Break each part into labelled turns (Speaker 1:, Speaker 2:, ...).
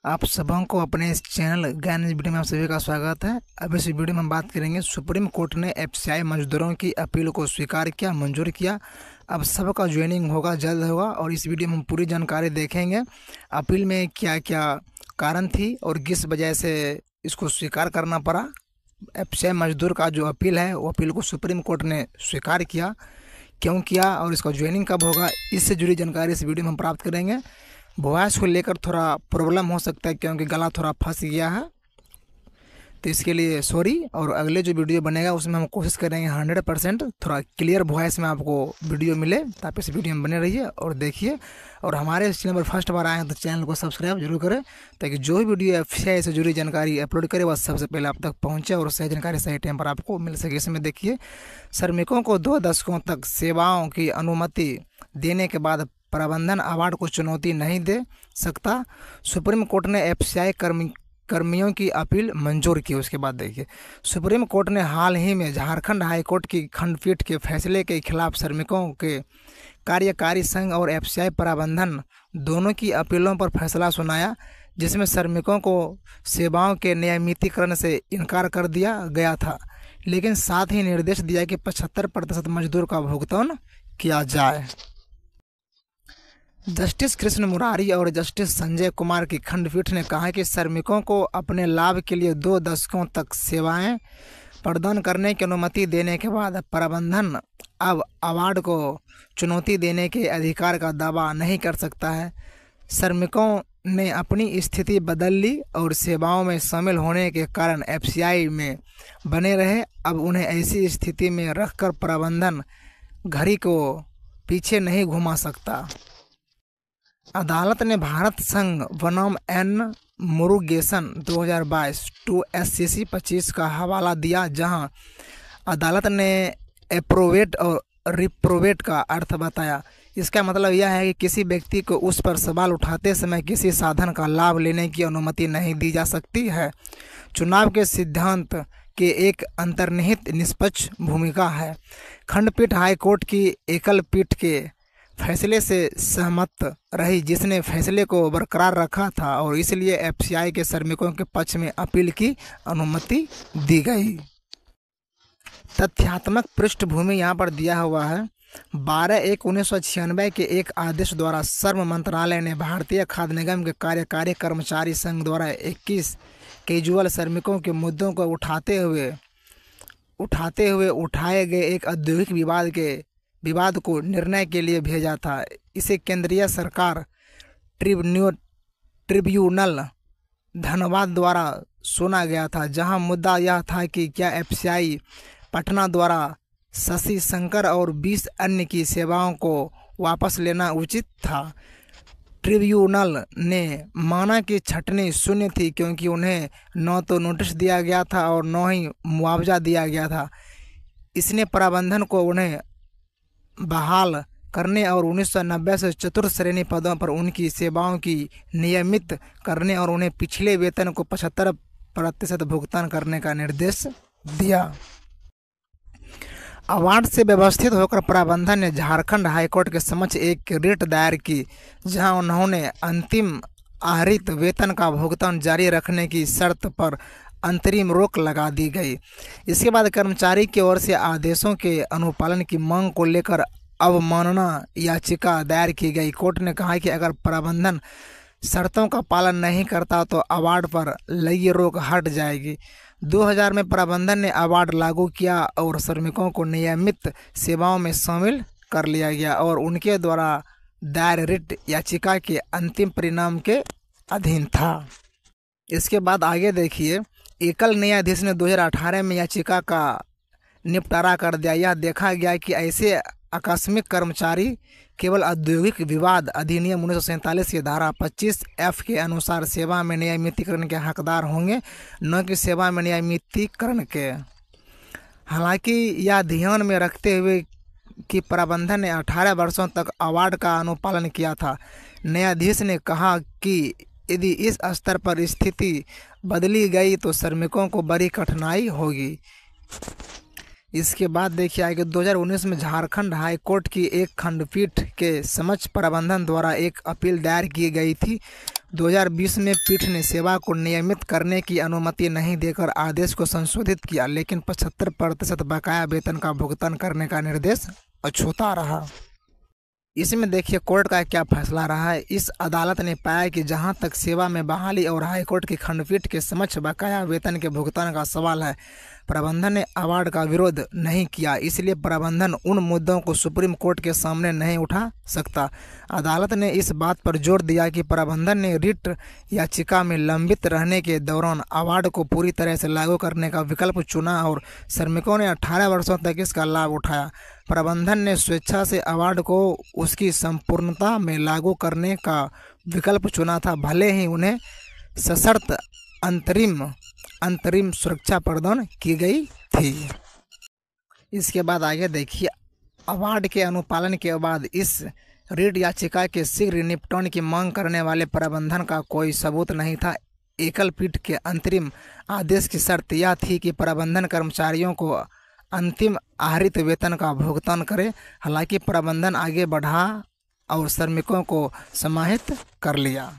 Speaker 1: आप सबों को अपने इस चैनल ज्ञान वीडियो में आप सभी का स्वागत है। अब इस वीडियो में हम बात करेंगे सुप्रीम कोर्ट ने एफसीआई मजदूरों की अपील को स्वीकार किया, मंजूर किया। अब सबका ज्वाइनिंग होगा, जल्द होगा और इस वीडियो में हम पूरी जानकारी देखेंगे। अपील में क्या क्या कारण थी और किस वजह से इसको स्वीकार करना पड़ा। एफसीआई मजदूर का जो अपील है वो अपील को सुप्रीम कोर्ट ने स्वीकार किया, क्यों किया और इसका ज्वाइनिंग कब होगा, इससे जुड़ी जानकारी इस वीडियो में हम प्राप्त करेंगे। वॉइस को लेकर थोड़ा प्रॉब्लम हो सकता है क्योंकि गला थोड़ा फंस गया है, तो इसके लिए सॉरी। और अगले जो वीडियो बनेगा उसमें हम कोशिश करेंगे 100% थोड़ा क्लियर वॉइस में आपको वीडियो मिले। तो आप इस वीडियो में बने रहिए और देखिए। और हमारे इस चैनल पर फर्स्ट बार आए हैं तो चैनल को सब्सक्राइब जरूर करें, ताकि जो भी वीडियो एफसीआई से जुड़ी जानकारी अपलोड करे वह सबसे पहले आप तक पहुँचे और सही जानकारी सही टाइम पर आपको मिल सके। इसमें देखिए, श्रमिकों को 2 दशकों तक सेवाओं की अनुमति देने के बाद प्रबंधन अवार्ड को चुनौती नहीं दे सकता। सुप्रीम कोर्ट ने एफसीआई कर्मियों की अपील मंजूर की। उसके बाद देखिए, सुप्रीम कोर्ट ने हाल ही में झारखंड हाई कोर्ट की खंडपीठ के फैसले के खिलाफ श्रमिकों के कार्यकारी संघ और एफसीआई प्रबंधन दोनों की अपीलों पर फैसला सुनाया, जिसमें श्रमिकों को सेवाओं के नियमितीकरण से इनकार कर दिया गया था, लेकिन साथ ही निर्देश दिया कि 75% मजदूर का भुगतान किया जाए। जस्टिस कृष्ण मुरारी और जस्टिस संजय कुमार की खंडपीठ ने कहा कि श्रमिकों को अपने लाभ के लिए 2 दशकों तक सेवाएं प्रदान करने की अनुमति देने के बाद प्रबंधन अब अवार्ड को चुनौती देने के अधिकार का दावा नहीं कर सकता है। श्रमिकों ने अपनी स्थिति बदल ली और सेवाओं में शामिल होने के कारण एफसीआई में बने रहे। अब उन्हें ऐसी स्थिति में रखकर प्रबंधन घड़ी को पीछे नहीं घुमा सकता। अदालत ने भारत संघ बनाम एन मुरुगेसन 2022 टू SCC 25 का हवाला दिया, जहां अदालत ने एप्रोवेट और रिप्रोवेट का अर्थ बताया। इसका मतलब यह है कि किसी व्यक्ति को उस पर सवाल उठाते समय किसी साधन का लाभ लेने की अनुमति नहीं दी जा सकती है। चुनाव के सिद्धांत के एक अंतर्निहित निष्पक्ष भूमिका है। खंडपीठ हाईकोर्ट की एकल पीठ के फैसले से सहमत रही, जिसने फैसले को बरकरार रखा था और इसलिए एफसीआई के श्रमिकों के पक्ष में अपील की अनुमति दी गई। तथ्यात्मक पृष्ठभूमि यहाँ पर दिया हुआ है। 12/1/1996 के एक आदेश द्वारा श्रम मंत्रालय ने भारतीय खाद्य निगम के कार्यकारी कर्मचारी संघ द्वारा 21 कैजुअल श्रमिकों के मुद्दों को उठाते हुए उठाए गए एक औद्योगिक विवाद को निर्णय के लिए भेजा था। इसे केंद्रीय सरकार ट्रिब्यूनल धनबाद द्वारा सुना गया था, जहां मुद्दा यह था कि क्या एफसीआई पटना द्वारा शशि शंकर और 20 अन्य की सेवाओं को वापस लेना उचित था। ट्रिब्यूनल ने माना कि छंटनी शून्य थी, क्योंकि उन्हें न तो नोटिस दिया गया था और न ही मुआवजा दिया गया था। इसने प्रबंधन को उन्हें बहाल करने और 1990 से चतुर्थ श्रेणी पदों पर उनकी सेवाओं की नियमित करने और उन्हें पिछले वेतन को 75% भुगतान करने का निर्देश दिया। अवार्ड से व्यवस्थित होकर प्रबंधन ने झारखंड हाईकोर्ट के समक्ष एक रिट दायर की, जहां उन्होंने अंतिम आहरित वेतन का भुगतान जारी रखने की शर्त पर अंतरिम रोक लगा दी गई। इसके बाद कर्मचारी की ओर से आदेशों के अनुपालन की मांग को लेकर अवमानना याचिका दायर की गई। कोर्ट ने कहा कि अगर प्रबंधन शर्तों का पालन नहीं करता तो अवार्ड पर लगी रोक हट जाएगी। 2000 में प्रबंधन ने अवार्ड लागू किया और श्रमिकों को नियमित सेवाओं में शामिल कर लिया गया और उनके द्वारा दायर रिट याचिका के अंतिम परिणाम के अधीन था। इसके बाद आगे देखिए, एकल न्यायाधीश ने 2018 में याचिका का निपटारा कर दिया। यह देखा गया कि ऐसे आकस्मिक कर्मचारी केवल औद्योगिक विवाद अधिनियम 1947 की धारा 25F के अनुसार सेवा में नियमितीकरण के हकदार होंगे, न कि सेवा में नियमितीकरण के। हालांकि यह ध्यान में रखते हुए कि प्रबंधन ने 18 वर्षों तक अवार्ड का अनुपालन किया था, न्यायाधीश ने कहा कि यदि इस स्तर पर स्थिति बदली गई तो श्रमिकों को बड़ी कठिनाई होगी। इसके बाद देखिए आगे, 2019 में झारखंड हाई कोर्ट की एक खंडपीठ के समक्ष प्रबंधन द्वारा एक अपील दायर की गई थी, 2020 में पीठ ने सेवा को नियमित करने की अनुमति नहीं देकर आदेश को संशोधित किया, लेकिन 75% बकाया वेतन का भुगतान करने का निर्देश अछूता रहा। इसमें देखिए कोर्ट का क्या फैसला रहा है। इस अदालत ने पाया कि जहां तक सेवा में बहाली और हाईकोर्ट की खंडपीठ के समक्ष बकाया वेतन के भुगतान का सवाल है, प्रबंधन ने अवार्ड का विरोध नहीं किया, इसलिए प्रबंधन उन मुद्दों को सुप्रीम कोर्ट के सामने नहीं उठा सकता। अदालत ने इस बात पर जोर दिया कि प्रबंधन ने रिट याचिका में लंबित रहने के दौरान अवार्ड को पूरी तरह से लागू करने का विकल्प चुना और श्रमिकों ने 18 वर्षों तक इसका लाभ उठाया। प्रबंधन ने स्वेच्छा से अवार्ड को उसकी संपूर्णता में लागू करने का विकल्प चुना था, भले ही उन्हें सशर्त अंतरिम सुरक्षा प्रदान की गई थी। इसके बाद आगे देखिए, अवार्ड के अनुपालन के बाद इस रिट याचिका के शीघ्र निपटान की मांग करने वाले प्रबंधन का कोई सबूत नहीं था। एकल पीठ के अंतरिम आदेश की शर्त यह थी कि प्रबंधन कर्मचारियों को अंतिम आहरित वेतन का भुगतान करे। हालांकि प्रबंधन आगे बढ़ा और श्रमिकों को समाहित कर लिया।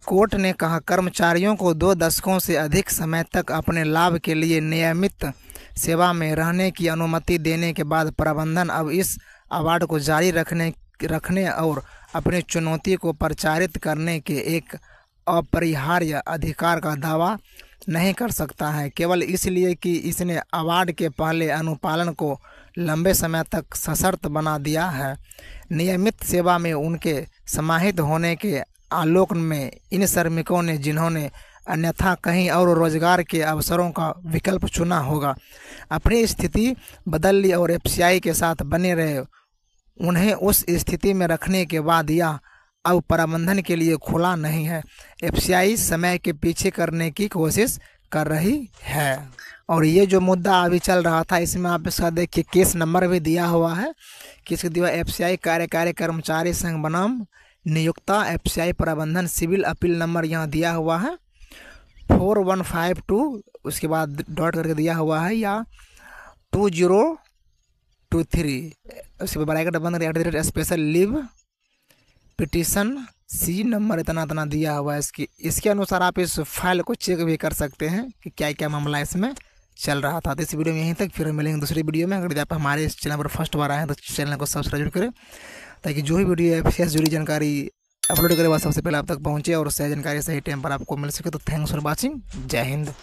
Speaker 1: कोर्ट ने कहा, कर्मचारियों को 2 दशकों से अधिक समय तक अपने लाभ के लिए नियमित सेवा में रहने की अनुमति देने के बाद प्रबंधन अब इस अवार्ड को जारी रखने और अपनी चुनौती को प्रचारित करने के एक अपरिहार्य अधिकार का दावा नहीं कर सकता है, केवल इसलिए कि इसने अवार्ड के पहले अनुपालन को लंबे समय तक सशर्त बना दिया है। नियमित सेवा में उनके समाहित होने के आलोक में इन श्रमिकों ने, जिन्होंने अन्यथा कहीं और रोजगार के अवसरों का विकल्प चुना होगा, अपनी स्थिति बदल ली और एफसीआई के साथ बने रहे। उन्हें उस स्थिति में रखने के बाद यह अब प्रबंधन के लिए खुला नहीं है। एफसीआई समय के पीछे करने की कोशिश कर रही है। और ये जो मुद्दा अभी चल रहा था, इसमें आप इसका देखिए केस नंबर भी दिया हुआ है। किसके दिया? एफसीआई कार्यकारी कर्मचारी संघ बनाम नियोक्ता एफसीआई प्रबंधन, सिविल अपील नंबर यहाँ दिया हुआ है 4152, उसके बाद डॉट करके दिया हुआ है, या 2023, उसके बाद ब्रैकेट बंद करके special leave petition C number इतना दिया हुआ है। इसके अनुसार आप इस फाइल को चेक भी कर सकते हैं कि क्या क्या मामला इसमें चल रहा था। तो इस वीडियो में यहीं तक, फिर मिलेंगे दूसरी वीडियो में। अगर आप हमारे इस चैनल पर फर्स्ट बार आए हैं तो चैनल को सब्सक्राइब करें, ताकि जो भी वीडियो एफसीआई से जुड़ी जानकारी अपलोड करे वह सबसे पहले आप तक पहुंचे और सही जानकारी सही टाइम पर आपको मिल सके। तो थैंक्स फॉर वॉचिंग। जय हिंद।